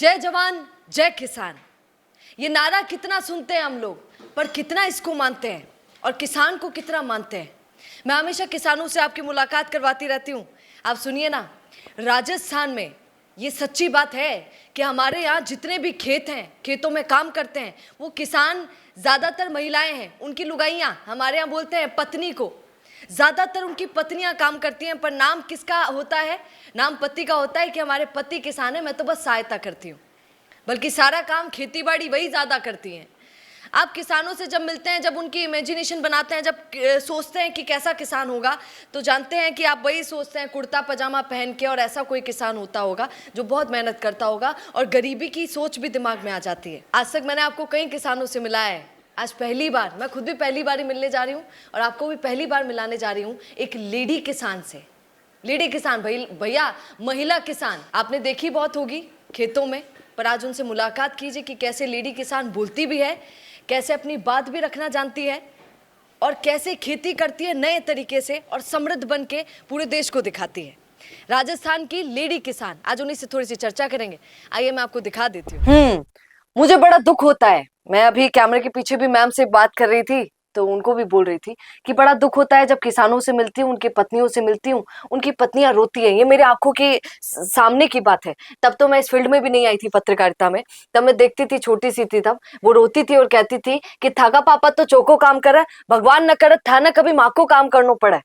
जय जवान जय किसान, ये नारा कितना सुनते हैं हम लोग, पर कितना इसको मानते हैं और किसान को कितना मानते हैं। मैं हमेशा किसानों से आपकी मुलाकात करवाती रहती हूँ। आप सुनिए ना, राजस्थान में ये सच्ची बात है कि हमारे यहाँ जितने भी खेत हैं, खेतों में काम करते हैं, वो किसान ज़्यादातर महिलाएं हैं। उनकी लुगाइयाँ, हमारे यहाँ बोलते हैं पत्नी को, ज़्यादातर उनकी पत्नियां काम करती हैं। पर नाम किसका होता है? नाम पति का होता है कि हमारे पति किसान है, मैं तो बस सहायता करती हूँ। बल्कि सारा काम खेती बाड़ी वही ज़्यादा करती हैं। आप किसानों से जब मिलते हैं, जब उनकी इमेजिनेशन बनाते हैं, जब सोचते हैं कि कैसा किसान होगा, तो जानते हैं कि आप वही सोचते हैं कुर्ता पजामा पहन के, और ऐसा कोई किसान होता होगा जो बहुत मेहनत करता होगा, और गरीबी की सोच भी दिमाग में आ जाती है। आज तक मैंने आपको कई किसानों से मिला है, आज पहली बार, मैं खुद भी पहली बार ही मिलने जा रही हूँ और आपको भी पहली बार मिलाने जा रही हूँ एक लेडी किसान से। लेडी किसान भैया, महिला किसान आपने देखी बहुत होगी खेतों में, पर आज उनसे मुलाकात कीजिए कि कैसे लेडी किसान बोलती भी है, कैसे अपनी बात भी रखना जानती है, और कैसे खेती करती है नए तरीके से और समृद्ध बन के पूरे देश को दिखाती है। राजस्थान की लेडी किसान, आज उन्हीं से थोड़ी सी चर्चा करेंगे। आइए मैं आपको दिखा देती हूँ। मुझे बड़ा दुख होता है, मैं अभी कैमरे के पीछे भी मैम से बात कर रही थी, तो उनको भी बोल रही थी कि बड़ा दुख होता है जब किसानों से मिलती हूँ, उनकी पत्नियों से मिलती हूँ, उनकी पत्नियां रोती हैं। ये मेरे आंखों के सामने की बात है। तब तो मैं इस फील्ड में भी नहीं आई थी, पत्रकारिता में। तब मैं देखती थी, छोटी सी थी तब, वो रोती थी और कहती थी कि थाका पापा तो चौको काम करे, भगवान न करे था न कभी माँ को काम करना पड़े।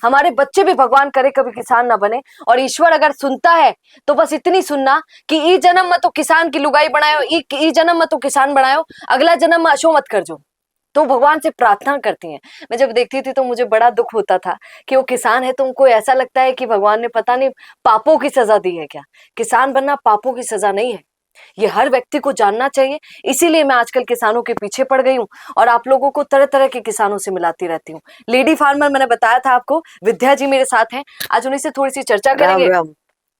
हमारे बच्चे भी भगवान करे कभी किसान ना बने, और ईश्वर अगर सुनता है तो बस इतनी सुनना कि ई जन्म में तो किसान की लुगाई बनायो, ई जन्म में तो किसान बनायो, अगला जन्म में अशो मत कर जो। तो भगवान से प्रार्थना करती हैं। मैं जब देखती थी तो मुझे बड़ा दुख होता था कि वो किसान है, तो उनको ऐसा लगता है कि भगवान ने पता नहीं पापों की सजा दी है क्या। किसान बनना पापों की सजा नहीं है, ये हर व्यक्ति को जानना चाहिए। इसीलिए मैं आजकल किसानों के पीछे पड़ गई हूँ और आप लोगों को तरह तरह के किसानों से मिलाती रहती हूँ। लेडी फार्मर मैंने बताया था आपको, विद्या जी मेरे साथ हैं, आज उन्हीं से थोड़ी सी चर्चा करेंगे।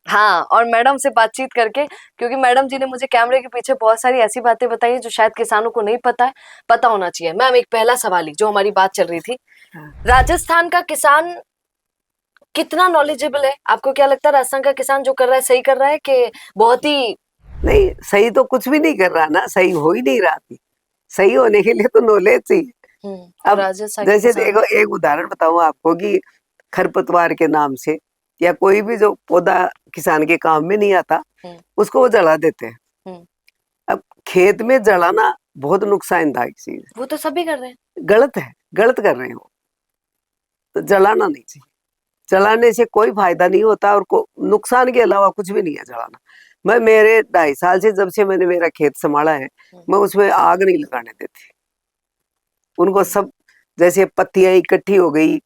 हाँ, और मैडम से बातचीत करके, क्योंकि मैडम जी ने मुझे कैमरे के पीछे बहुत सारी ऐसी बातें बताई जो शायद किसानों को नहीं पता है, पता होना चाहिए। मैम, एक पहला सवाल ही, जो हमारी बात चल रही थी, राजस्थान का किसान कितना नॉलेजेबल है? आपको क्या लगता है, राजस्थान का किसान जो कर रहा है सही कर रहा है कि बहुत ही? नहीं, सही तो कुछ भी नहीं कर रहा ना, सही हो ही नहीं रहा थी। सही होने के लिए तो नॉलेज चाहिए। अब जैसे देखो, एक उदाहरण बताऊं आपको कि खरपतवार के नाम से या कोई भी जो पौधा किसान के काम में नहीं आता, उसको वो जला देते हैं। अब खेत में जलाना बहुत नुकसानदायक चीज है। वो तो सभी कर रहे हैं। गलत है, गलत कर रहे हो, तो जलाना नहीं चाहिए। जलाने से कोई फायदा नहीं होता और नुकसान के अलावा कुछ भी नहीं है जलाना। मैं मेरे 2.5 साल से, जब से मैंने मेरा खेत संभाला है, मैं उसमें आग नहीं लगाने देती। उनको सब, जैसे पत्तियां इकट्ठी हो गई,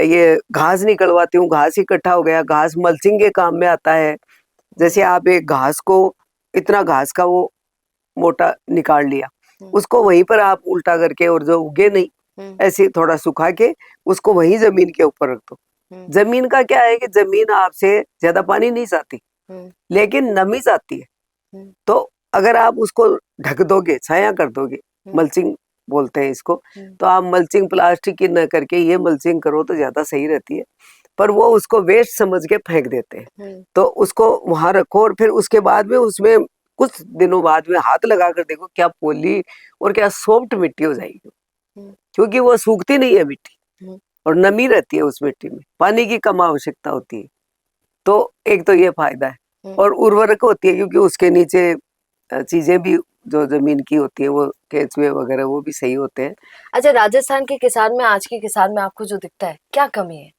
ये घास निकलवाती हूँ, घास इकट्ठा हो गया, घास मल्चिंग के काम में आता है। जैसे आप एक घास को, इतना घास का वो मोटा निकाल लिया, उसको वहीं पर आप उल्टा करके, और जो उगे नहीं ऐसे थोड़ा सुखा के उसको वहीं जमीन के ऊपर रख दो। जमीन का क्या है कि जमीन आपसे ज्यादा पानी नहीं चाहती, लेकिन नमी चाहती है। तो अगर आप उसको ढक दोगे, छाया कर दोगे, मल्चिंग बोलते हैं इसको, तो आप मल्चिंग प्लास्टिक की न करके ये मल्चिंग करो तो ज्यादा सही रहती है। पर वो उसको वेस्ट समझ के फेंक देते हैं। तो उसको वहां रखो, और फिर उसके बाद में उसमें कुछ दिनों बाद में हाथ लगा कर देखो, क्या पोली और क्या सॉफ्ट मिट्टी हो जाएगी, क्योंकि वो सूखती नहीं है मिट्टी और नमी रहती है उस मिट्टी में, पानी की कम आवश्यकता होती है। तो एक तो ये फायदा है, और उर्वरक होती है, क्योंकि उसके नीचे चीजें भी जो जमीन की होती है, वो केंचुए वगैरह वो भी सही होते हैं। अच्छा, राजस्थान के किसान में, आज के किसान में आपको जो दिखता है, क्या कमी है?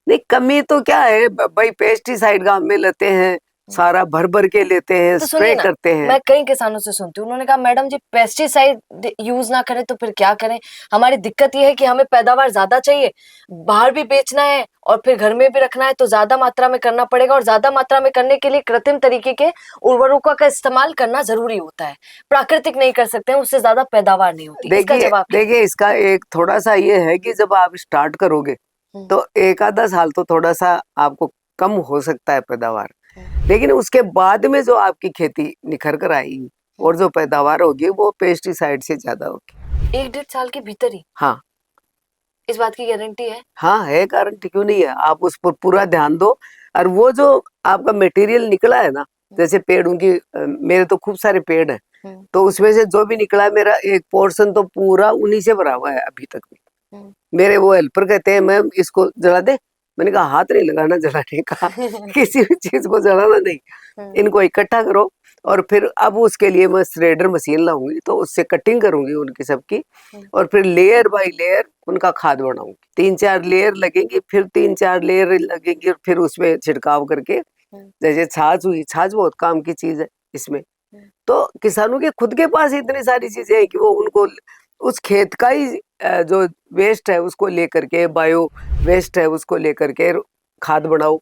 नहीं, कमी तो क्या है भाई, पेस्टिसाइड गांव में लेते हैं, सारा भर भर के लेते हैं, तो स्प्रे करते हैं। मैं कई किसानों से सुनती हूँ, उन्होंने कहा मैडम जी पेस्टिसाइड यूज ना करें तो फिर क्या करें, हमारी दिक्कत ये है कि हमें पैदावार ज्यादा चाहिए, बाहर भी बेचना है और फिर घर में भी रखना है, तो ज्यादा मात्रा में करना पड़ेगा, और ज्यादा मात्रा में करने के लिए कृत्रिम तरीके के उर्वरकों का इस्तेमाल करना जरूरी होता है, प्राकृतिक नहीं कर सकते हैं, उससे ज्यादा पैदावार नहीं होती। देखिए, इसका एक थोड़ा सा ये है कि जब आप स्टार्ट करोगे तो एक आधा साल तो थोड़ा सा आपको कम हो सकता है पैदावार, लेकिन उसके बाद में जो आपकी खेती निखर कर आएगी और जो पैदावार होगी वो पेस्टिसाइड से ज्यादा होगी। 1-1.5 साल के भीतर ही? हाँ, इस बात की गारंटी है? हाँ है, गारंटी क्यों नहीं है। आप उस पर पूरा ध्यान दो, और वो जो आपका मटेरियल निकला है ना, जैसे पेड़ों की मेरे तो खूब सारे पेड़ हैं, तो उसमें से जो भी निकला मेरा एक पोर्शन तो पूरा उन्हीं से भरा हुआ है अभी तक भी। मेरे वो हेल्पर कहते हैं मैम इसको जला दे, मैंने कहा हाथ नहीं लगाना जलाने का किसी भी चीज को जलाना नहीं, इनको इकट्ठा करो। और फिर अब उसके लिए मैं श्रेडर मशीन लाऊंगी तो उससे कटिंग करूंगी उनकी सबकी, और फिर लेयर बाय लेयर उनका खाद बनाऊंगी। 3-4 लेयर लगेंगी, फिर 3-4 लेयर लगेंगी, और फिर उसमें छिड़काव करके, जैसे छाछ हुई, छाछ बहुत काम की चीज है इसमें। तो किसानों के खुद के पास इतनी सारी चीजें हैं कि वो उनको उस खेत का ही जो वेस्ट है उसको लेकर के, बायो वेस्ट है उसको लेकर के खाद बनाओ।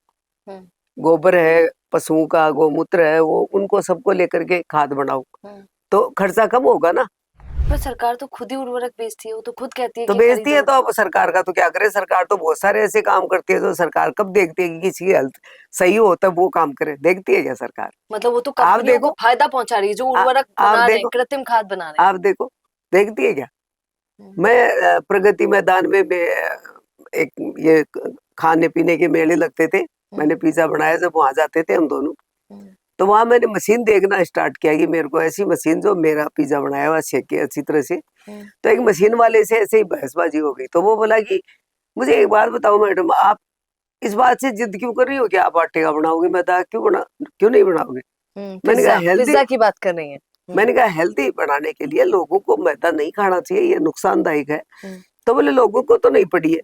गोबर है पशुओं का, गोमूत्र है, वो उनको सबको लेकर के खाद बनाओ, तो खर्चा कम होगा ना। पर सरकार तो खुद ही उर्वरक बेचती है, वो तो खुद कहती है तो कि बेचती है, खरीदो। तो अब सरकार का तो क्या करे, सरकार तो बहुत सारे ऐसे काम करती है, तो सरकार कब देखती है कि किसी की हेल्थ सही हो तब वो काम करे, देखती है क्या सरकार? मतलब वो तो आप कंपनियों को देखो, फायदा पहुंचा रही है, जो उर्वरक आप बना रहे हैं, देखो, कृत्रिम खाद बना रहे आप देखो, देखती है क्या? हैं। मैं प्रगति मैदान में एक ये खाने पीने के मेले लगते थे, मैंने पिज्जा बनाया, जब वहां जाते थे हम दोनों, तो वहां मैंने मशीन देखना स्टार्ट किया कि मेरे को ऐसी मशीन जो मेरा पिज्जा बनाया हुआ सेके अच्छी तरह से। तो एक मशीन वाले से ऐसे ही बहसबाजी हो गई, तो वो बोला कि मुझे एक बात बताओ मैडम, आप इस बात से जिद क्यों कर रही हो कि आप आटे का बनाओगे, मैदा क्यों नहीं बनाओगे? मैंने कहा हेल्दी, पिज्जा की बात कर रही है। मैंने कहा हेल्दी बनाने के लिए लोगों को मैदा नहीं खाना चाहिए, ये नुकसानदायक है। तो बोले लोगों को तो नहीं पड़ी है,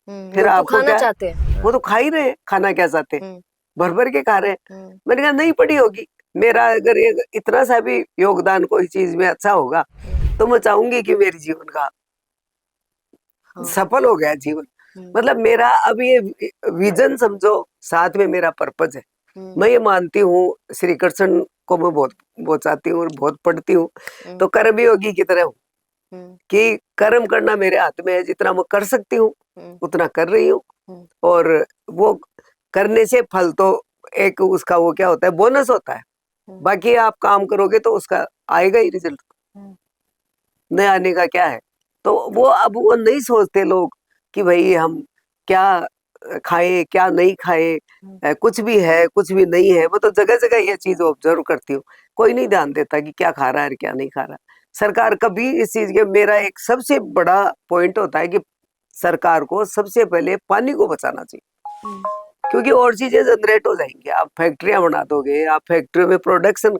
फिर लोग तो आपको खाना क्या? चाहते हैं। वो तो खा ही रहे हैं, खाना क्या चाहते हैं, भर भर के खा रहे हैं। मैंने कहा नहीं पड़ी होगी, मेरा अगर इतना सा भी योगदान कोई चीज में अच्छा होगा तो मैं चाहूंगी कि मेरे जीवन का सफल हो गया जीवन। मतलब मेरा अब ये विजन समझो, साथ में मेरा पर्पज है। मैं ये मानती हूँ, श्री कृष्ण को मैं बहुत बहुत चाहती हूँ और बहुत पढ़ती हूँ, तो कर्मयोगी की तरह हूँ कि कर्म करना मेरे हाथ में है, जितना मैं कर सकती हूँ उतना कर रही हूँ। और वो करने से फल तो एक उसका वो क्या होता है, बोनस होता है। बाकी आप काम करोगे तो उसका आएगा ही रिजल्ट, नहीं आने का क्या है। तो वो अब वो नहीं सोचते लोग कि भाई हम क्या खाएं क्या नहीं खाएं, कुछ भी है कुछ भी नहीं है। वो तो जगह जगह ये चीज ऑब्जर्व करती हूँ, कोई नहीं ध्यान देता कि क्या खा रहा है और क्या नहीं खा रहा। सरकार कभी इस चीज के, मेरा एक सबसे बड़ा पॉइंट होता है कि सरकार को सबसे पहले पानी को बचाना चाहिए, क्योंकि और चीजें जनरेट हो जाएंगी। आप फैक्ट्रियां बना दोगे, आप फैक्ट्रियों में प्रोडक्शन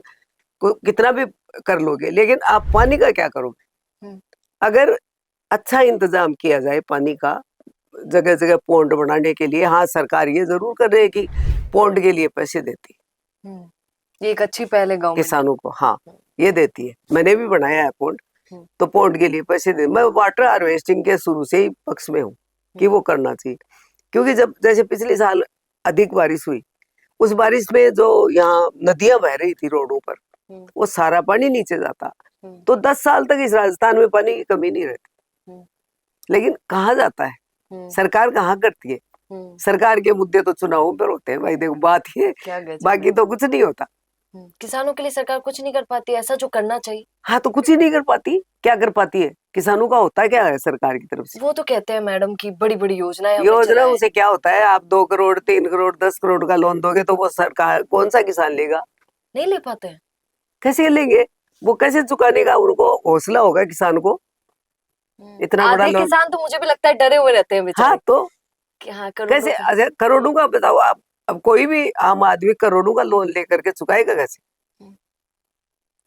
को कितना भी कर लोगे, लेकिन आप पानी का क्या करोगे? अगर अच्छा इंतजाम किया जाए पानी का, जगह जगह पौंड बनाने के लिए, हाँ सरकार ये जरूर कर रही है कि पौंड के लिए पैसे देती है, ये एक अच्छी पहल है गवर्नमेंट किसानों को, हाँ ये देती है। मैंने भी बनाया है पौंड, तो पौंड के लिए पैसे दे। मैं वाटर हार्वेस्टिंग के शुरू से ही पक्ष में हूँ कि वो करना चाहिए, क्योंकि जब जैसे पिछले साल अधिक बारिश हुई, उस बारिश में जो यहाँ नदियां बह रही थी रोडों पर, वो सारा पानी नीचे जाता, तो 10 साल तक इस राजस्थान में पानी की कमी नहीं रहती। लेकिन कहाँ जाता है, सरकार कहाँ करती है? सरकार के मुद्दे तो चुनावों पर होते हैं भाई, देखो बात ये, बाकी तो कुछ नहीं होता। किसानों के लिए सरकार कुछ नहीं कर पाती ऐसा जो करना चाहिए। हाँ तो कुछ ही नहीं कर पाती, क्या कर पाती है? किसानों का होता क्या है सरकार की तरफ से? वो तो कहते हैं मैडम की बड़ी बड़ी योजनाएं योजना उसे क्या होता है, आप 2 करोड़ 3 करोड़ 10 करोड़ का लोन दोगे तो वो सरकार, कौन सा किसान लेगा? नहीं ले पाते हैं। कैसे लेंगे? वो कैसे चुकाने का उनको हौसला होगा किसान को? इतना बड़ा लोन, किसान तो मुझे भी लगता है डरे हुए रहते हैं बेचारे। हाँ तो हाँ कैसे? अच्छा करोड़ों का बताओ आप, अब कोई भी आम आदमी करोड़ों का लोन लेकर के चुकाएगा कैसे?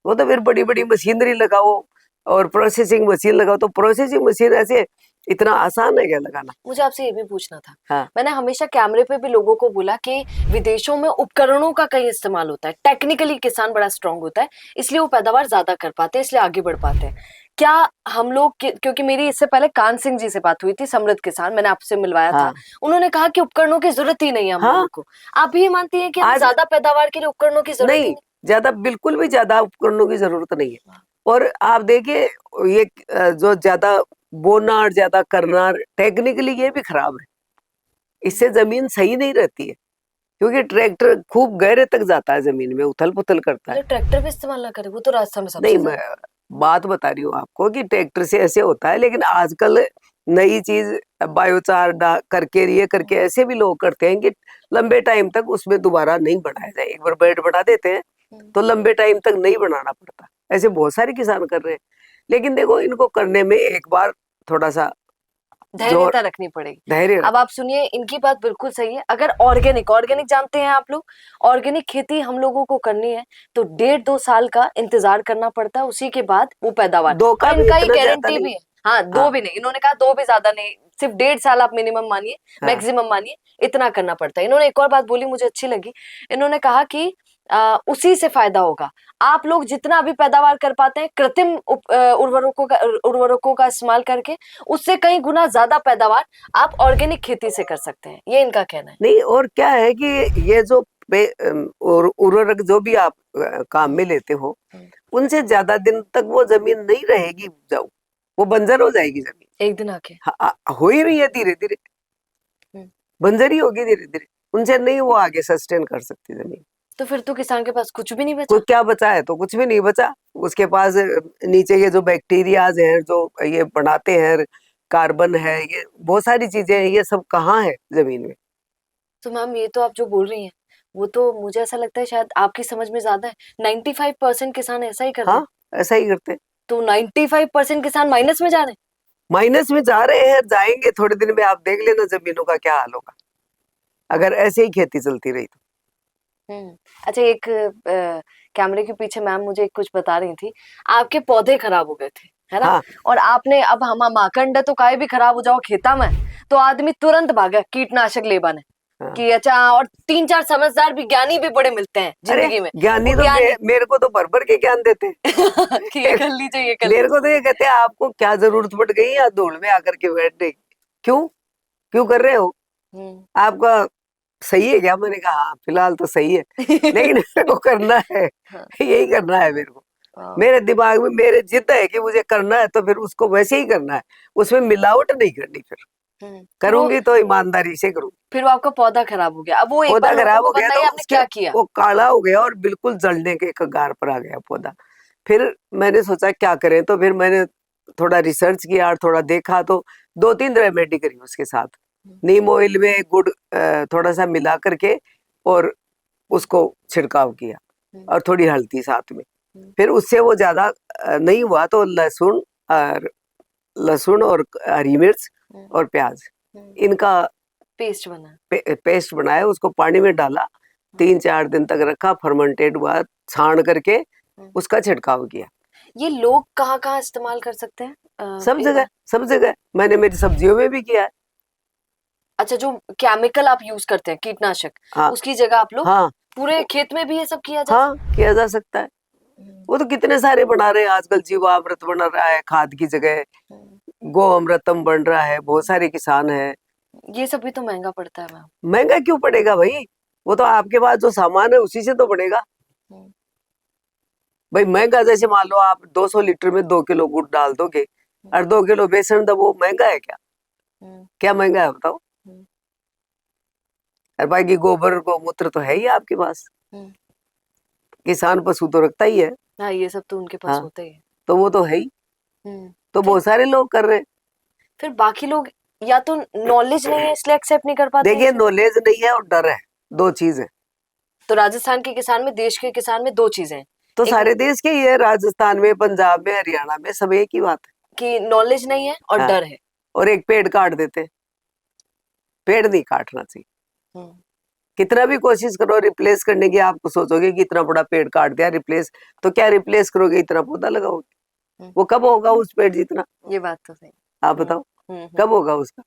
वो तो फिर बड़ी बड़ी मशीनरी लगाओ और प्रोसेसिंग मशीन लगाओ, तो प्रोसेसिंग मशीन ऐसे इतना आसान है क्या लगाना? मुझे आपसे ये भी पूछना था। हाँ। मैंने हमेशा कैमरे पे भी लोगों को बोला कि विदेशों में उपकरणों का कई इस्तेमाल होता है, टेक्निकली किसान बड़ा स्ट्रांग होता है, इसलिए वो पैदावार ज्यादा कर पाते हैं, इसलिए आगे बढ़ पाते हैं। क्या हम लोग, क्योंकि मेरी इससे पहले कान सिंह जी से बात हुई थी, समृद्ध किसान, मैंने आपसे मिलवाया था, उन्होंने कहा कि उपकरणों की जरूरत ही नहीं है हम लोगों को। आप भी मानती है कि ज्यादा पैदावार के लिए उपकरणों की जरूरत नहीं? ज्यादा, बिल्कुल भी ज्यादा उपकरणों की जरूरत नहीं है। और आप देखिए ये जो ज्यादा बोना और ज्यादा करना, टेक्निकली ये भी खराब है, इससे जमीन सही नहीं रहती है, क्योंकि ट्रैक्टर खूब गहरे तक जाता है जमीन में, उथल पुथल करता है। ट्रैक्टर भी इस्तेमाल ना करे, वो तो रास्ता में नहीं, मैं बात बता रही हूँ आपको कि ट्रैक्टर से ऐसे होता है, लेकिन आजकल नई चीज बायोचार करके ये करके ऐसे भी लोग करते हैं कि लंबे टाइम तक उसमें दोबारा नहीं बनाया जाए। एक बार बेड बना देते हैं तो लंबे टाइम तक नहीं बनाना पड़ता। ऐसे बहुत सारे किसान कर रहे हैं, लेकिन देखो इनको करने में एक बार थोड़ा सा धैर्यता रखनी पड़ेगी। धैर्य। अब आप सुनिए, इनकी बात बिल्कुल सही है। अगर ऑर्गेनिक जानते हैं आप लोग, ऑर्गेनिक खेती हम लोगों को करनी है तो 1.5-2 साल का इंतजार करना पड़ता है, उसी के बाद वो पैदावार। दो का और भी इनका ही इतना ज्यादा गारंटी नहीं। भी है। हाँ, 2 भी नहीं, इन्होंने कहा 2 भी ज्यादा नहीं, सिर्फ 1.5 साल आप मिनिमम मानिए, मैक्सिमम मानिए, इतना करना पड़ता है। इन्होंने एक और बात बोली, मुझे अच्छी लगी। इन्होंने कहा कि उसी से फायदा होगा। आप लोग जितना भी पैदावार कर पाते हैं कृत्रिम उर्वरकों का इस्तेमाल करके, उससे कई गुना ज्यादा पैदावार आप ऑर्गेनिक खेती से कर सकते हैं, ये इनका कहना है। नहीं, और क्या है कि ये जो उर्वरक जो भी आप काम में लेते हो, उनसे ज्यादा दिन तक वो जमीन नहीं रहेगी उपजाऊ, वो बंजर हो जाएगी जमीन एक दिन आके। हो ही रही है, धीरे धीरे बंजर ही होगी धीरे धीरे। उनसे नहीं वो आगे सस्टेन कर सकती जमीन। तो फिर तो किसान के पास कुछ भी नहीं बचा। कोई क्या बचा है? तो कुछ भी नहीं बचा उसके पास। नीचे के जो बैक्टीरियाज हैं जो ये बनाते हैं, कार्बन है, ये बहुत सारी चीजें हैं, ये सब कहाँ है जमीन में। तो मैम ये तो आप जो बोल रही हैं वो तो मुझे ऐसा लगता है शायद आपकी समझ में ज्यादा है। 95% किसान ऐसा ही करते हैं। हाँ, ऐसा ही करते हैं। तो 95% किसान माइनस में जा रहे हैं। माइनस में जा रहे हैं, जाएंगे थोड़े दिन में। आप देख लेना जमीनों का क्या हाल होगा अगर ऐसे ही खेती चलती रही तो। अच्छा, एक कैमरे के पीछे मैम मुझे कुछ बता रही थी, आपके पौधे खराब हो गए थे, है ना? हाँ। और आपने, अब हम माकंड तो काय भी खराब हो जाओ खेता में तो आदमी तुरंत भागा कीटनाशक लेबा ने। हाँ। कि अच्छा, और 3-4 समझदार विज्ञानी भी बड़े मिलते हैं जिंदगी में। ज्ञानी तो मेरे को तो भर के ज्ञान देते हैं कि ये कर लीजिए, ये कर मेरे को तो ये कहते हैं आपको क्या जरूरत पड़ गई है धूल में आकर के बैठने की, क्यों कर रहे हो, आपका सही है क्या? मैंने कहा हाँ, फिलहाल तो सही है लेकिन मेरे को करना है, यही करना है मेरे को। मेरे दिमाग में मेरे जिद है कि मुझे करना है तो फिर उसको वैसे ही करना है, उसमें मिलावट नहीं करनी। फिर करूंगी तो ईमानदारी से करूंगी। फिर वो आपका पौधा खराब हो गया। अब वो एक पौधा बार खराब हो गया तो आपने क्या किया? वो काला हो गया और बिल्कुल जलने के कगार पर आ गया पौधा। फिर मैंने सोचा क्या करें, तो फिर मैंने थोड़ा रिसर्च किया और थोड़ा देखा, तो 2-3 रेमेडी करी उसके साथ। नीम ऑयल में गुड़ थोड़ा सा मिला करके और उसको छिड़काव किया, और थोड़ी हल्दी साथ में। फिर उससे वो ज्यादा नहीं हुआ तो लहसुन और हरी मिर्च और प्याज, इनका पेस्ट बनाया, उसको पानी में डाला, 3-4 दिन तक रखा, फर्मेंटेड हुआ, छान करके उसका छिड़काव किया। ये लोग कहाँ इस्तेमाल कर सकते हैं? सब जगह मैंने मेरी सब्जियों में भी किया है। अच्छा, जो केमिकल आप यूज करते हैं कीटनाशक, हाँ, उसकी जगह आप लोग पूरे खेत में भी ये सब किया किया जा सकता है। वो तो कितने सारे बना रहे हैं आजकल, जीवामृत बन रहा है खाद की जगह, गो अमृतम बन रहा है, बहुत सारे किसान है। ये सब भी तो महंगा पड़ता है मैम। महंगा क्यों पड़ेगा भाई? वो तो आपके पास जो सामान है उसी से तो बनेगा भाई। महंगा जैसे मान लो आप 200 लीटर में 2 किलो गुड़ डाल दोगे और 2 किलो बेसन, तो वो महंगा है क्या? क्या महंगा है बताओ? और बाकी गोबर गोमूत्र तो है ही आपके पास, किसान पशु तो रखता ही है। हाँ, ये सब तो उनके पास होता ही है, तो वो तो है ही। तो बहुत सारे लोग कर रहे हैं। फिर बाकी लोग या तो नॉलेज नहीं है इसलिए एक्सेप्ट नहीं कर पाते। देखिए, नॉलेज नहीं है और डर है, 2 चीज है। तो राजस्थान के किसान में, देश के किसान में 2 चीजें हैं। तो सारे देश के ही है, राजस्थान में, पंजाब में, हरियाणा में, सब एक ही बात है कि नॉलेज नहीं है और डर है। और एक पेड़ काट देते। पेड़ नहीं काटना चाहिए। कितना भी कोशिश करो रिप्लेस करने की, आप सोचोगे कि इतना बड़ा पेड़ काट दिया रिप्लेस, तो क्या रिप्लेस करोगे? इतना पौधा लगाओगे, वो कब होगा उस पेड़ जितना? ये बात तो सही। आप बताओ कब होगा उसका?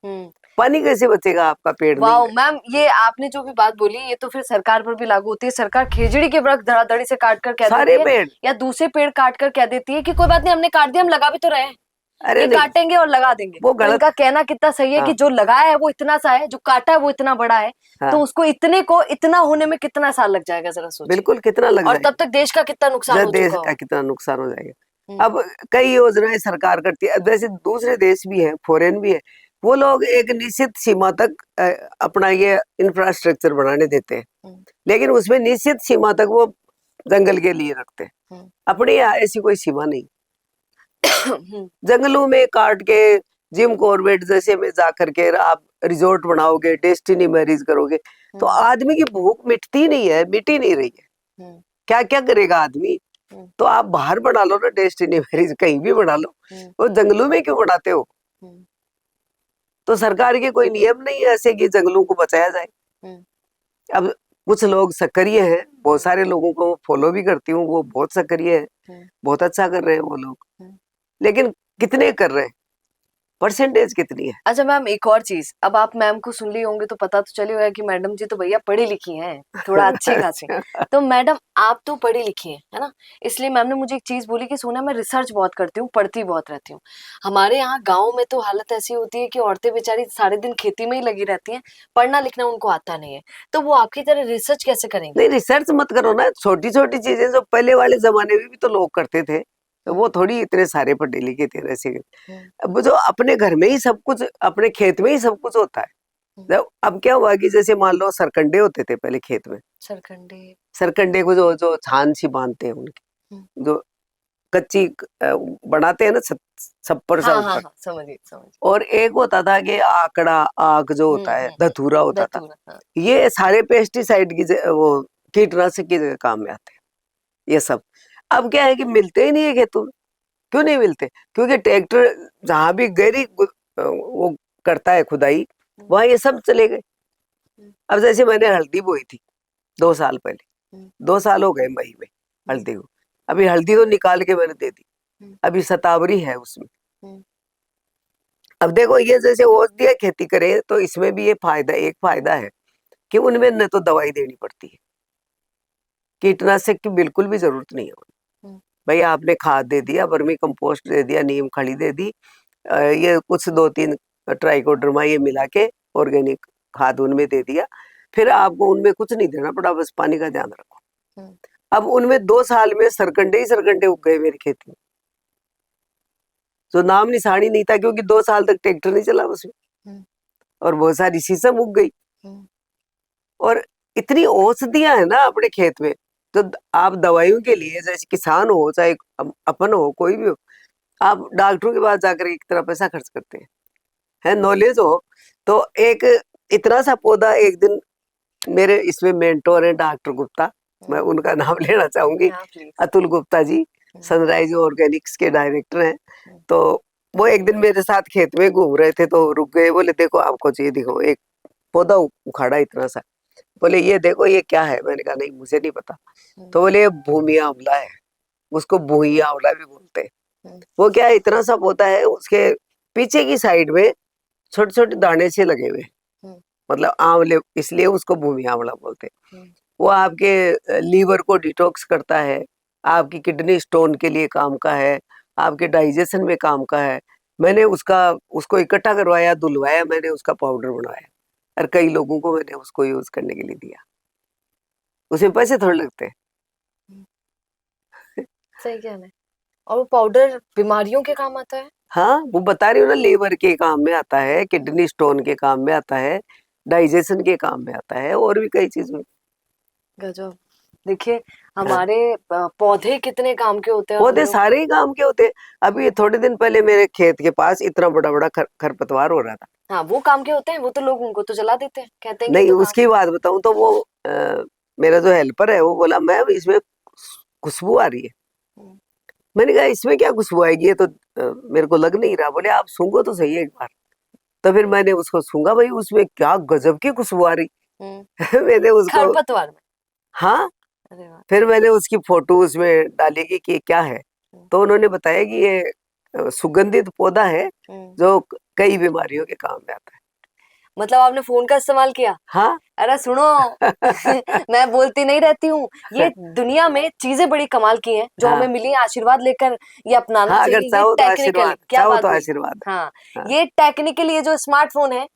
पानी कैसे बचेगा आपका पेड़? वाह मैम, ये आपने जो भी बात बोली ये तो फिर सरकार पर भी लागू होती है। सरकार खेजड़ी के वृक्ष धड़ाधड़ी से काट कर कह देती है, या दूसरे पेड़ काट कर कह देती है कि कोई बात नहीं, हमने काट दिया, हम लगा भी तो रहे हैं। अरे ये काटेंगे और लगा देंगे। वो गलत। इनका कहना कितना सही है कि जो लगाया है वो इतना सा है, जो काटा है वो इतना बड़ा है, तो उसको इतना होने में कितना साल लग जाएगा, जरा सोचिए। बिल्कुल, कितना लग जाएगा, और तब तक देश का कितना नुकसान हो चुका देश का कितना नुकसान हो जाएगा। अब कई योजनाएं सरकार करती है, वैसे दूसरे देश भी है, फॉरेन भी है, वो लोग एक निश्चित सीमा तक अपना ये इंफ्रास्ट्रक्चर बनाने देते हैं, लेकिन उसमें निश्चित सीमा तक वो जंगल के लिए रखते हैं। अपने यहाँ ऐसी कोई सीमा नहीं। जंगलों में काट के जिम कॉर्बेट जैसे में जा करके आप रिजोर्ट बनाओगे, डेस्टिनी मैरिज करोगे, तो आदमी की भूख मिटती नहीं है, मिट ही नहीं रही है। क्या क्या करेगा आदमी? तो आप बाहर बना लो ना डेस्टिनी मैरिज, कहीं भी बना लो, वो जंगलों में क्यों बनाते हो? तो सरकार के कोई नियम नहीं है ऐसे कि जंगलों को बचाया जाए। अब कुछ लोग सक्रिय हैं, बहुत सारे लोगों को फॉलो भी करती हूँ, वो बहुत सक्रिय है, बहुत अच्छा कर रहे हैं वो लोग, लेकिन कितने कर रहे हैं, परसेंटेज कितनी है? अच्छा मैम, एक और चीज, अब आप मैम को सुन ली होंगे तो पता तो चली होगा कि मैडम जी तो भैया पढ़ी लिखी हैं, थोड़ा अच्छी खासी। तो मैडम आप तो पढ़ी लिखी हैं, है ना, इसलिए मैम ने मुझे एक चीज बोली कि सोना मैं रिसर्च बहुत करती हूँ, पढ़ती बहुत रहती हूँ। हमारे यहाँ गाँव में तो हालत ऐसी होती है कि औरतें बेचारी सारे दिन खेती में ही लगी रहती हैं, पढ़ना लिखना उनको आता नहीं है, तो वो आपकी तरह रिसर्च कैसे करेंगे? नहीं, रिसर्च मत करो ना, छोटी छोटी चीजें जो पहले वाले जमाने में भी तो लोग करते थे, तो वो थोड़ी इतने सारे पढ़े लिखे थे वैसे। अब जो अपने घर में ही सब कुछ, अपने खेत में ही सब कुछ होता है। जब अब क्या हुआ कि जैसे मान लो सरकंडे होते थे पहले खेत में, सरकंडे को जो जो छान सी बांधते हैं उनकी, जो कच्ची बनाते हैं ना छप्पर सा ऊपर, समझिए। और एक होता था कि आकड़ा, आक जो होता है, धतूरा होता था। ये सारे पेस्टिसाइड की वो कीटनाशक की जगह काम में आते हैं ये सब। अब क्या है कि मिलते ही नहीं है खेतों में। क्यों नहीं मिलते? क्योंकि ट्रैक्टर जहां भी गहरी वो करता है खुदाई, वहां ये सब चले गए। अब जैसे मैंने हल्दी बोई थी 2 साल पहले, 2 साल हो गए मई में हल्दी को, अभी हल्दी तो निकाल के मैंने दे दी, अभी शतावरी है उसमें। अब देखो ये जैसे औषधीय खेती करे तो इसमें भी ये फायदा, एक फायदा है कि उनमें न तो दवाई देनी पड़ती है, कीटनाशक की बिल्कुल भी जरूरत नहीं है। भाई आपने खाद दे दिया, वर्मी कंपोस्ट दे दिया, नीम खली दे दी, ये कुछ 2-3 ट्राइकोडर्मा ये मिला के ऑर्गेनिक खाद उनमें दे दिया, फिर आपको उनमें कुछ नहीं देना पड़ा, बस पानी का ध्यान रखो। अब उनमें 2 साल में सरकंडे ही सरकंडे उग गए मेरी खेती में, जो नाम निशानी नहीं था, क्योंकि 2 साल तक ट्रैक्टर नहीं चला उसमें, और बहुत सारी शीशम उग गई। और इतनी औषधियां है ना अपने खेत में, तो आप दवाइयों के लिए, जैसे किसान हो चाहे अपन हो, कोई भी हो, आप डॉक्टरों के पास जाकर इतना पैसा खर्च करते हैं, है नॉलेज हो तो। एक इतना सा पौधा, एक दिन मेरे इसमें मेंटोर है डॉक्टर गुप्ता, मैं उनका नाम लेना चाहूंगी, अतुल गुप्ता जी, सनराइज ऑर्गेनिक्स के डायरेक्टर हैं। तो वो एक दिन मेरे साथ खेत में घूम रहे थे, तो रुक गए, बोले देखो आपको चाहिए, दिखो एक पौधा उखाड़ा इतना सा, बोले ये देखो ये क्या है? मैंने कहा नहीं मुझे नहीं पता। तो बोले ये भूमि आंवला है, उसको भूई आंवला भी बोलते हैं। वो क्या है, इतना सा पौधा है, उसके पीछे की साइड में छोटे छोटे दाने से लगे हुए, मतलब आंवले, इसलिए उसको भूमि आंवला बोलते हैं। वो आपके लीवर को डिटॉक्स करता है, आपकी किडनी स्टोन के लिए काम का है, आपके डाइजेशन में काम का है। मैंने उसको इकट्ठा करवाया, धुलवाया, मैंने उसका पाउडर बनाया, और कई लोगों को मैंने उसको यूज करने के लिए दिया। उसमें पैसे थोड़े लगते हैं। सही कहना है। और वो पाउडर बीमारियों के काम आता है। हाँ, वो बता रही हूँ ना, लीवर के काम में आता है, किडनी स्टोन के काम में आता है, डाइजेशन के काम में आता है, और भी कई चीज में। गजब। देखिए हमारे पौधे कितने काम के होते हैं। पौधे सारे ही काम के होते हैं। अभी थोड़े दिन पहले मेरे खेत के पास इतना बड़ा बड़ा खरपतवार हो रहा था। हाँ, वो काम के होते हैं, वो तो लोग उनको तो जला देते हैं, कहते हैं नहीं, तो उसकी बात बताऊं तो वो मेरा जो हेल्पर है वो बोला मैम इसमें खुशबू आ रही है। मैंने कहा इसमें क्या खुशबू आएगी, ये तो मेरे को लग नहीं रहा। बोले आप सूंघो तो सही एक बार। तो फिर मैंने उसको सूंघा, भाई उसमें क्या गजब की खुशबू आ रही। मैंने उसको खरपतवार में, हाँ, फिर मैंने उसकी फोटो उसमें डाली कि ये क्या है। तो उन्होंने बताया कि ये सुगंधित पौधा है जो कई बीमारियों के काम में आता है। मतलब आपने फोन का इस्तेमाल किया? हाँ। अरे सुनो मैं बोलती नहीं रहती हूँ, ये दुनिया में चीजें बड़ी कमाल की हैं जो हमें मिली हैं, आशीर्वाद लेकर ये अपनाना हाँ, चाहिए। अगर चाहो तो आशीर्वाद, क्या चाहो बात तो हुई? आशीर्वाद। हाँ, ये टेक्निकली ये जो स्मार्टफोन है,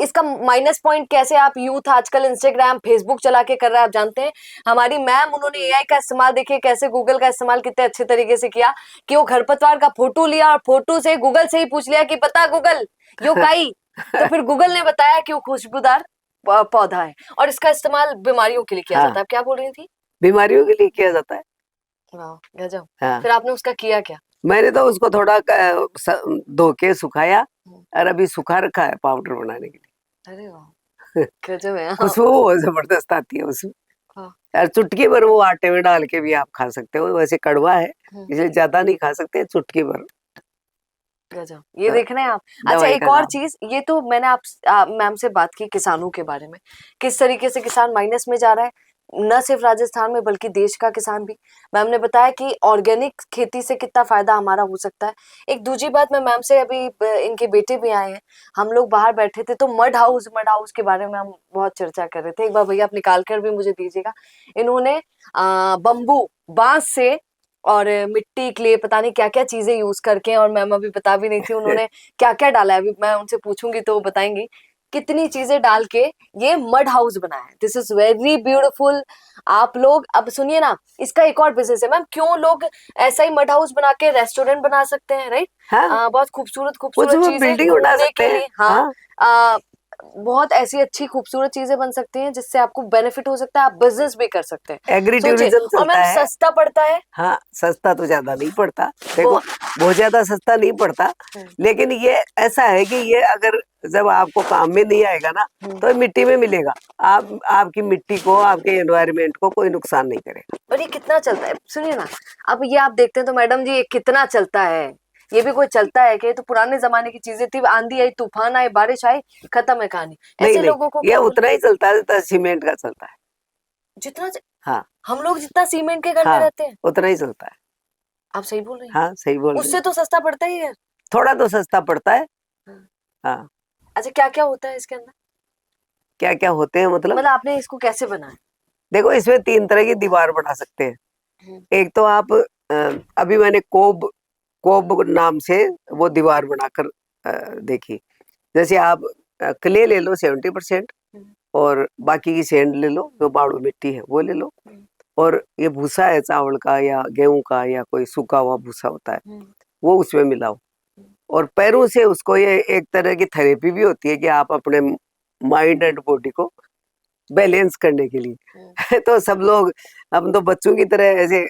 इसका माइनस पॉइंट कैसे आप यूथ आजकल इंस्टाग्राम फेसबुक चला के कर रहा है, आप जानते हैं। हमारी मैम उन्होंने एआई का इस्तेमाल, देखिए कैसे गूगल का इस्तेमाल कितने अच्छे तरीके से किया कि वो खरपतवार का फोटो लिया और फोटो से गूगल से ही पूछ लिया कि पता गूगल यो काई, तो फिर गूगल ने बताया कि वो खुशबूदार पौधा है और इसका इस्तेमाल बीमारियों के लिए किया जाता है। आप क्या बोल रही थी? बीमारियों के लिए किया जाता है। वाह गजब। हाँ। फिर आपने उसका किया क्या? मैंने तो उसको थोड़ा धो के सुखाया, और अभी सुखा रखा है पाउडर बनाने के लिए। अरे वाह, गजब है। हाँ, खुशबू बहुत जबरदस्त आती है उसमें। हाँ, और चुटकी भर वो आटे में डाल के भी आप खा सकते हो, वैसे कड़वा है इसलिए ज्यादा नहीं खा सकते, चुटकी भर। गजब, ये द- देख रहे हैं आप। अच्छा, दवाई एक का और काम। चीज, ये तो मैंने आप मैम से बात की किसानों के बारे में, किस तरीके से किसान माइनस में जा रहा है, न सिर्फ राजस्थान में बल्कि देश का किसान भी। मैम ने बताया कि ऑर्गेनिक खेती से कितना फायदा हमारा हो सकता है। एक दूसरी बात, मैं मैम से अभी इनके बेटे भी आए हैं, हम लोग बाहर बैठे थे तो मड हाउस के बारे में हम बहुत चर्चा कर रहे थे। एक बार भैया आप निकाल कर भी मुझे दीजिएगा। इन्होंने बम्बू, बांस से और मिट्टी, क्ले, पता नहीं क्या क्या चीजें यूज करके, और मैम अभी बता भी नहीं थी उन्होंने क्या क्या डाला है, अभी मैं उनसे पूछूंगी तो वो बताएंगी कितनी चीजें डाल के ये मड हाउस बनाया है। This is very beautiful. आप लोग अब सुनिए ना, इसका एक और बिजनेस है मैम, क्यों लोग ऐसा ही मड हाउस बना के रेस्टोरेंट बना सकते हैं, राइट? हाँ, बहुत खूबसूरत कुछ खूबसूरत वो चीजें बिल्डिंग बना घूमने सकते के हैं। लिए, हाँ। हाँ, आ, बहुत ऐसी अच्छी खूबसूरत चीजें बन सकती हैं जिससे आपको बेनिफिट हो सकता है, आप बिजनेस भी कर सकते हैं। एग्री सोचिए, टूरिज्म और चलता मैम है। सस्ता पड़ता है। हाँ, सस्ता तो ज्यादा नहीं पड़ता, देखो बहुत। बहुत ज्यादा सस्ता नहीं पड़ता, लेकिन ये ऐसा है कि ये अगर जब आपको काम में नहीं आएगा ना तो मिट्टी में मिलेगा, आप आपकी मिट्टी को, आपके एनवायरनमेंट को कोई नुकसान नहीं करेगा। और ये कितना चलता है, सुनिए ना, अब ये आप देखते हैं तो मैडम जी ये कितना चलता है, ये भी कोई चलता है कि? ये तो पुराने जमाने की चीजें थी, आंधी आई, तूफान आए, बारिश आई, खत्म है कहानी। नहीं ऐसे नहीं, लोगों को ये क्या बोले? उतना ही चलता है जितना सीमेंट का चलता है। जितना हाँ हम लोग जितना सीमेंट के घर में हाँ, रहते हैं। उतना ही चलता है। आप सही बोल रही हैं, हाँ, सही बोल रही उससे है। तो सस्ता पड़ता ही है। थोड़ा तो सस्ता पड़ता है। हाँ। हाँ, अच्छा, क्या क्या होता है इसके अंदर? क्या क्या होते हैं मतलब? मतलब आपने इसको कैसे बनाया? देखो, इसमें 3 तरह की दीवार बना सकते हैं। एक तो आप अभी मैंने कोब कोब नाम से वो दीवार बनाकर देखी। जैसे आप क्ले ले लो 70%, और बाकी की सैंड ले लो, जो बाड़ू मिट्टी है वो ले लो, और ये भूसा है चावल का या गेहूं का या कोई सूखा हुआ भूसा होता है, वो उसमें मिलाओ, और पैरों से उसको, ये एक तरह की थेरेपी भी होती है कि आप अपने माइंड एंड बॉडी को बैलेंस करने के लिए तो सब लोग, हम तो बच्चों की तरह ऐसे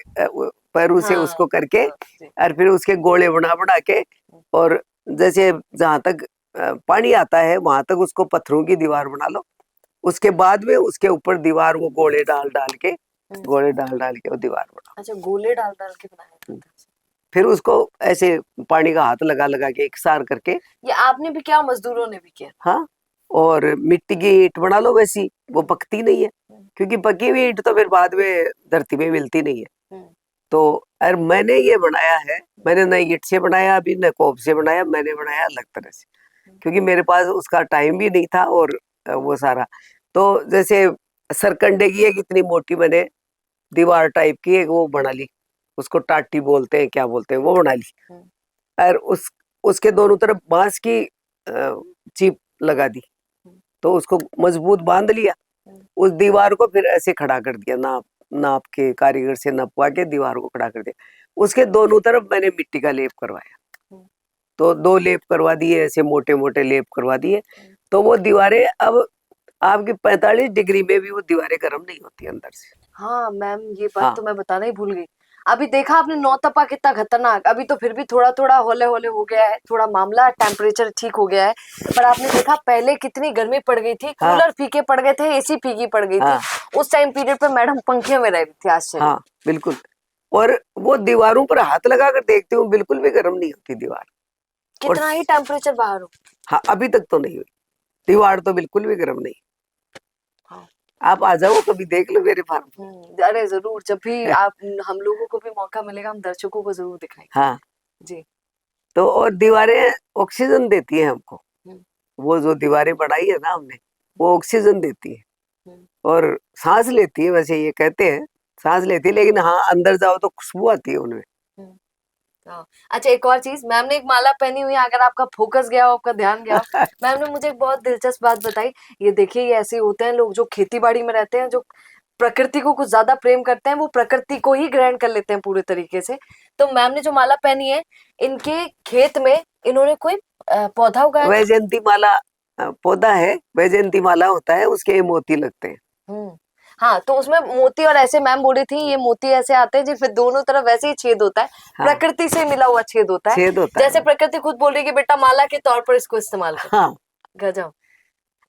पैरों से हाँ, उसको करके, हाँ, जी। और फिर उसके गोले बना बना के, और जैसे जहां तक पानी आता है वहां तक उसको पत्थरों की दीवार बना लो, उसके बाद में उसके ऊपर दीवार वो गोले डाल डाल के वो दीवार बना। अच्छा, गोले डाल डाल के बनाया जाता है। फिर उसको ऐसे पानी का हाथ लगा लगा के एकसार करके, ये आपने भी किया, मजदूरों ने भी किया। हाँ, और मिट्टी की ईंट बना लो वैसी, वो पकती नहीं है, क्योंकि पकी हुई ईंट तो फिर बाद में धरती में मिलती नहीं है। तो और मैंने ये बनाया है, मैंने न ईंट से बनाया, अभी न कोप से बनाया, मैंने बनाया अलग तरह से, क्योंकि मेरे पास उसका टाइम भी नहीं था, और वो सारा, तो जैसे सरकंडे की एक इतनी मोटी मैंने दीवार टाइप की एक वो बना ली, उसको टाटी बोलते हैं, क्या बोलते हैं, वो बना ली, और उसके दोनों तरफ बांस की चीप लगा दी, तो उसको मजबूत बांध लिया, उस दीवार को फिर ऐसे खड़ा कर दिया, नाप नाप के, कारीगर से नपवा के दीवार को खड़ा कर दिया, उसके दोनों तरफ मैंने मिट्टी का लेप करवाया, तो 2 लेप करवा दिए, ऐसे मोटे मोटे लेप करवा दिए, तो वो दीवारें अब आपकी 45 डिग्री में भी वो दीवारें गर्म नहीं होती अंदर से। हाँ मैम, ये बात हाँ तो मैं बताना ही भूल गई। अभी देखा आपने नौतपा कितना खतरनाक, अभी तो फिर भी थोड़ा थोड़ा होले होले हो गया है, थोड़ा मामला टेम्परेचर ठीक हो गया है, पर आपने देखा पहले कितनी गर्मी पड़ गई थी, हाँ कूलर फीके पड़ गए थे, एसी फीकी पड़ गई हाँ थी, उस टाइम पीरियड पे मैडम पंखे में रह रही थी, आश्चर्य। हाँ, बिल्कुल। और वो दीवारों पर हाथ लगा कर देखती हूँ, बिल्कुल भी गर्म नहीं होती दीवार। और कितना ही टेम्परेचर बाहर हो। हाँ, अभी तक तो नहीं हुई दीवार, तो बिल्कुल भी गर्म नहीं। हाँ। आप आ जाओ, कभी देख लो मेरे फार्म। अरे जरूर, जब भी आप, हम लोगों को भी मौका मिलेगा हम दर्शकों को जरूर दिखाएंगे। हाँ, जी। तो और दीवारें ऑक्सीजन देती है हमको, हम्म, वो जो दीवारें बनाई है ना हमने, वो ऑक्सीजन देती है, हम्म, और सांस लेती है, वैसे ये कहते हैं सांस लेती है, लेकिन हाँ, अंदर जाओ तो खुशबू आती है उनमें। हम्म। हाँ। अच्छा, एक और चीज, मैम ने एक माला पहनी हुई है, अगर आपका फोकस गया हो, आपका ध्यान गया हो, मैम ने मुझे एक बहुत दिलचस्प बात बताई। ये देखिए, ये ऐसे होते हैं लोग जो खेती बाड़ी में रहते हैं, जो प्रकृति को कुछ ज्यादा प्रेम करते हैं, वो प्रकृति को ही ग्रहण कर लेते हैं पूरे तरीके से। तो मैम ने जो माला पहनी है, इनके खेत में इन्होंने कोई पौधा उगाया था। वैजयंती माला पौधा है, वैजयंती माला होता है, उसके मोती लगते हैं। हम्म। हाँ, तो उसमें मोती, और ऐसे मैम बोल रही थी ये मोती ऐसे आते हैं जिसमें दोनों तरफ वैसे ही छेद होता है। हाँ। प्रकृति से मिला हुआ छेद होता है, छेद होता है जैसे वो। प्रकृति खुद बोल रही है कि बेटा माला के तौर पर इसको इस्तेमाल करो। हाँ। गजब।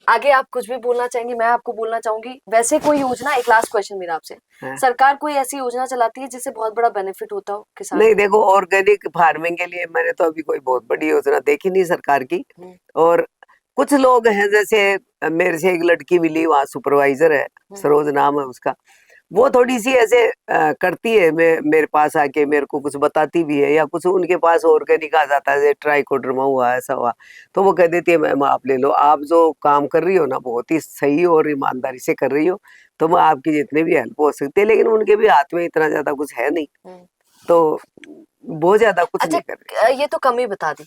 आगे आप कुछ भी बोलना चाहेंगी, मैं आपको बोलना चाहूंगी वैसे कोई योजना, एक लास्ट क्वेश्चन मेरा आपसे, हाँ। सरकार कोई ऐसी योजना चलाती है जिससे बहुत बड़ा बेनिफिट होता हो किसान नहीं को? देखो, ऑर्गेनिक फार्मिंग के लिए मैंने तो अभी कोई बहुत बड़ी योजना देखी नहीं सरकार की। हम्म। और कुछ लोग हैं, जैसे मेरे से एक लड़की मिली, वहाँ सुपरवाइजर है, सरोज नाम है उसका, वो थोड़ी सी ऐसे करती है, मेरे पास आके मेरे को कुछ बताती भी है, या कुछ उनके पास ऑर्गेनिक आ जाता है, जैसे ट्राइकोडर्मा हुआ, ऐसा हुआ, तो वो कह देती है मैम आप ले लो, आप जो काम कर रही हो ना बहुत ही सही और ईमानदारी से कर रही हो, तो मैं आपकी जितने भी हेल्प हो सकती है, लेकिन उनके भी हाथ में इतना ज्यादा कुछ है नहीं, तो बहुत ज्यादा कुछ अच्छा, नहीं कर रही। ये तो कम ही बता दी।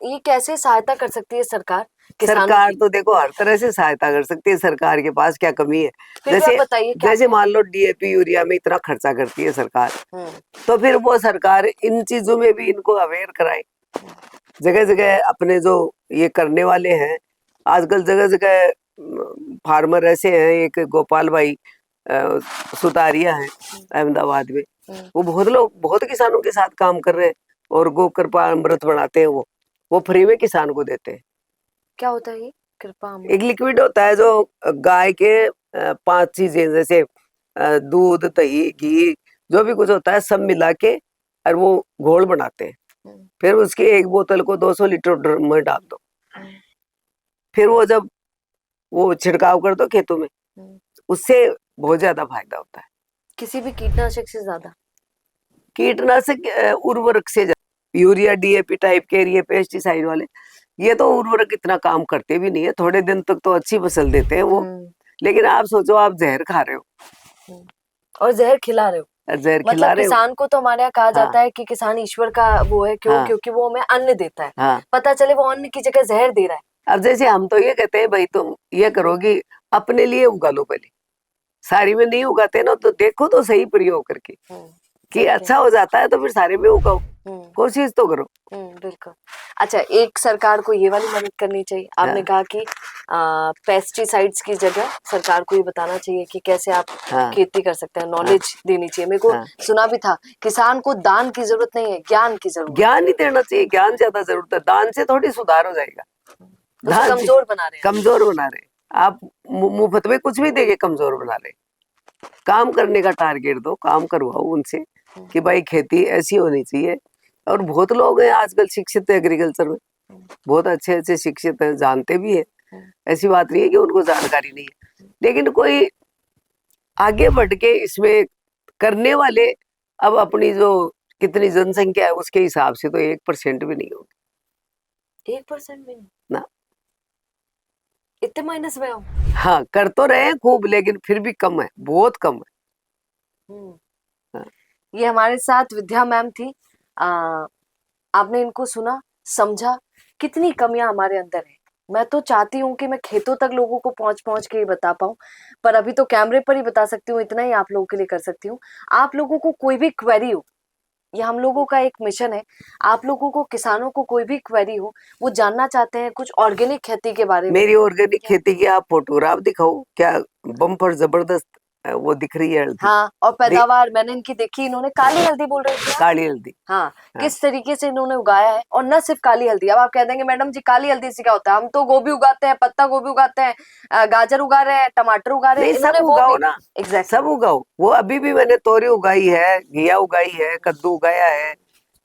ये कैसे सहायता कर सकती है सरकार किसानों सरकार की? तो देखो हर तरह से सहायता कर सकती है, सरकार के पास क्या कमी है। फिर भी आप जैसे बताइए क्या जैसे क्या? मान लो डीएपी यूरिया में इतना खर्चा करती है सरकार, हम्म। तो फिर वो सरकार इन चीजों में भी इनको अवेयर कराए। जगह जगह अपने जो ये करने वाले हैं, आजकल जगह जगह फार्मर ऐसे हैं, एक गोपाल भाई सुतारिया है अहमदाबाद में, वो बहुत किसानों के साथ काम कर रहे हैं, और गोकृपा अमृत बनाते हैं, वो फ्री में किसान को देते हैं। क्या होता है ये कृपा एक लिक्विड होता है जो गाय के 5 चीजें, जैसे दूध, दही, घी, जो भी कुछ होता है सब मिला के, और वो घोल बनाते हैं। फिर उसकी एक बोतल को 200 लीटर ड्रम में डाल दो, फिर वो जब वो छिड़काव कर दो खेतों में, उससे बहुत ज्यादा फायदा होता है। किसी भी कीटनाशक से ज्यादा? कीटनाशक उर्वरक से यूरिया डीएपी टाइप के, ये पेस्टिसाइड वाले, ये तो उर्वरक इतना काम करते भी नहीं है, थोड़े दिन तक तो अच्छी फसल देते हैं वो, लेकिन आप सोचो आप जहर खा रहे हो और जहर खिला रहे हो, और जहर खिला मतलब रहे हो। किसान को तो हमारे यहाँ कहा जाता है कि किसान ईश्वर का वो है, क्यों? हाँ। क्योंकि वो हमें अन्न देता है। हाँ। पता चले वो अन्न की जगह जहर दे रहा है। अब जैसे हम तो ये कहते हैं भाई तुम ये करोगी, अपने लिए उगा लो पहले, सारी में नहीं उगाते ना, तो देखो तो सही प्रयोग करके कि अच्छा हो जाता है तो फिर सारे में उगाओ, कोशिश तो करो। बिल्कुल। अच्छा, एक सरकार को ये वाली मदद करनी चाहिए, आपने हाँ। कहा कि पेस्टिसाइड्स की जगह सरकार को ये बताना चाहिए कि कैसे आप हाँ। खेती कर सकते हैं, नॉलेज देनी चाहिए। मेरे को हाँ। सुना भी था किसान को दान की जरूरत नहीं है, ज्ञान की जरूरत है। ज्ञान ही देना चाहिए, ज्ञान ज्यादा जरूरत है, दान से थोड़ी सुधार हो जाएगा। उसे दान से कमजोर बना रहे हैं। कमजोर बना रहे आप, मुफ्त में कुछ भी देके कमजोर बना रहे। काम करने का टारगेट दो, काम करवाओ उनसे कि भाई खेती ऐसी होनी चाहिए। और बहुत लोग हैं आजकल शिक्षित है एग्रीकल्चर में, बहुत अच्छे अच्छे शिक्षित हैं, जानते भी है, ऐसी बात नहीं है कि उनको जानकारी नहीं है, लेकिन कोई आगे बढ़ के इसमें करने वाले, अब अपनी जो कितनी जनसंख्या है उसके हिसाब से तो 1% भी नहीं होगी। 1% भी नहीं ना। इतने माइनस में हो? हाँ, कर तो रहे हैं खूब, लेकिन फिर भी कम है, बहुत कम है। हाँ। ये हमारे साथ विद्या मैम थी। आपने इनको सुना, समझा कितनी कमियां हमारे अंदर है। मैं तो चाहती हूँ कि मैं खेतों तक लोगों को पहुंच पहुंच के ही बता पाऊं, पर अभी तो कैमरे पर ही बता सकती हूँ, इतना ही आप लोगों के लिए कर सकती हूँ। आप लोगों को कोई भी क्वेरी हो, ये हम लोगों का एक मिशन है, आप लोगों को किसानों को कोई भी क्वेरी हो, वो जानना चाहते हैं कुछ ऑर्गेनिक खेती के बारे में, मेरी ऑर्गेनिक खेती की आप फोटोग्राफ दिखाओ, क्या बम्पर जबरदस्त वो दिख रही है हल्दी। हाँ, और पैदावार मैंने इनकी देखी, इन्होंने काली हल्दी बोल रहे थे। काली हल्दी। हाँ, किस तरीके से इन्होंने उगाया है, और न सिर्फ काली हल्दी। अब आप कह देंगे मैडम जी काली हल्दी से क्या होता है, हम तो गोभी उगाते हैं, पत्ता गोभी उगाते हैं, गाजर उगा रहे हैं, टमाटर उगा रहे हैं, सब उगाओ ना। एग्जैक्टली सब उगाओ। वो अभी भी मैंने तोरी उगाई है, घिया उगाई है, कद्दू उगाया है,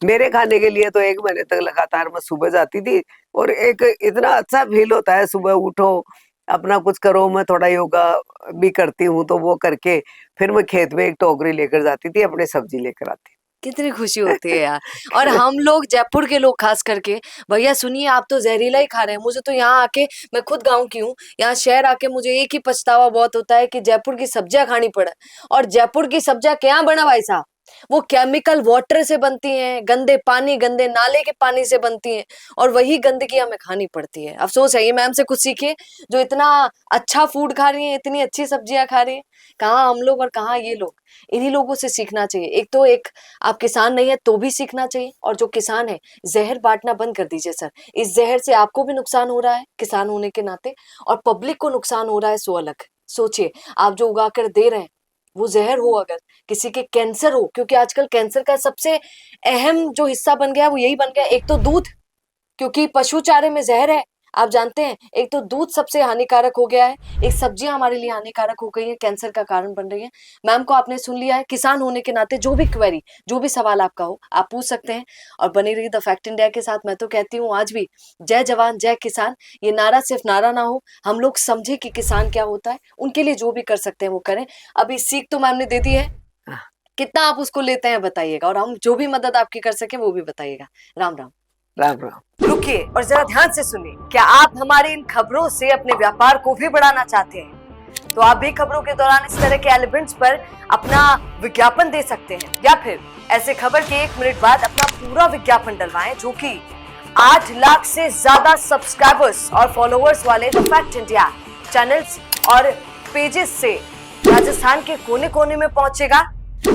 मेरे खाने के लिए तो 1 महीने तक लगातार मैं सुबह जाती थी, और एक इतना अच्छा फील होता है, सुबह उठो अपना कुछ करो। मैं थोड़ा योगा भी करती हूँ, तो वो करके फिर मैं खेत में एक टोकरी लेकर जाती थी, अपने सब्जी लेकर आती। कितनी खुशी होती है यार। और हम लोग जयपुर के लोग खास करके, भैया सुनिए आप तो जहरीला ही खा रहे हैं। मुझे तो यहाँ आके, मैं खुद गांव की हूँ, यहाँ शहर आके मुझे एक ही पछतावा बहुत होता है कि जयपुर की सब्जियां खानी पड़े। और जयपुर की सब्जियां क्या बना भाई साहब, वो केमिकल वाटर से बनती हैं, गंदे पानी, गंदे नाले के पानी से बनती हैं, और वही गंदगी हमें खानी पड़ती है। अफसोस है, ये मैम से कुछ सीखिए जो इतना अच्छा फूड खा रही है, इतनी अच्छी सब्जियां खा रही है। कहाँ हम लोग और कहाँ ये लोग, इन्हीं लोगों से सीखना चाहिए। एक तो एक आप किसान नहीं है तो भी सीखना चाहिए, और जो किसान है जहर बांटना बंद कर दीजिए सर। इस जहर से आपको भी नुकसान हो रहा है किसान होने के नाते, और पब्लिक को नुकसान हो रहा है सो अलग। सोचिए, आप जो उगा कर दे रहे हैं वो जहर हो, अगर किसी के कैंसर हो, क्योंकि आजकल कैंसर का सबसे अहम जो हिस्सा बन गया है वो यही बन गया, एक तो दूध, क्योंकि पशु चारे में जहर है, आप जानते हैं, एक तो दूध सबसे हानिकारक हो गया है, एक सब्जियां हमारे लिए हानिकारक हो गई हैं, कैंसर का कारण बन रही है। मैम को आपने सुन लिया है, किसान होने के नाते जो भी क्वेरी, जो भी सवाल आपका हो आप पूछ सकते हैं, और बनी रही द फैक्ट इंडिया के साथ। मैं तो कहती हूँ आज भी जय जवान जय किसान, ये नारा सिर्फ नारा ना हो, हम लोग समझे कि किसान क्या होता है, उनके लिए जो भी कर सकते हैं वो करें। अभी सीख तो मैम ने दे दी है, कितना आप उसको लेते हैं बताइएगा, और हम जो भी मदद आपकी कर सके वो भी बताइएगा। राम राम। राम राम। रुकिए और जरा ध्यान से सुनिए, क्या आप हमारी इन खबरों से अपने व्यापार को भी बढ़ाना चाहते हैं? तो आप भी खबरों के दौरान इस तरह के एलिमेंट्स पर अपना विज्ञापन दे सकते हैं, या फिर ऐसे खबर के 1 मिनट बाद अपना पूरा विज्ञापन डलवाएं, जो कि 8 लाख से ज्यादा सब्सक्राइबर्स और फॉलोअर्स वाले द फैक्ट इंडिया चैनल्स और पेजेस से राजस्थान के कोने कोने में पहुंचेगा,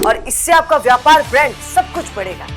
और इससे आपका व्यापार, ब्रांड सब कुछ बढ़ेगा।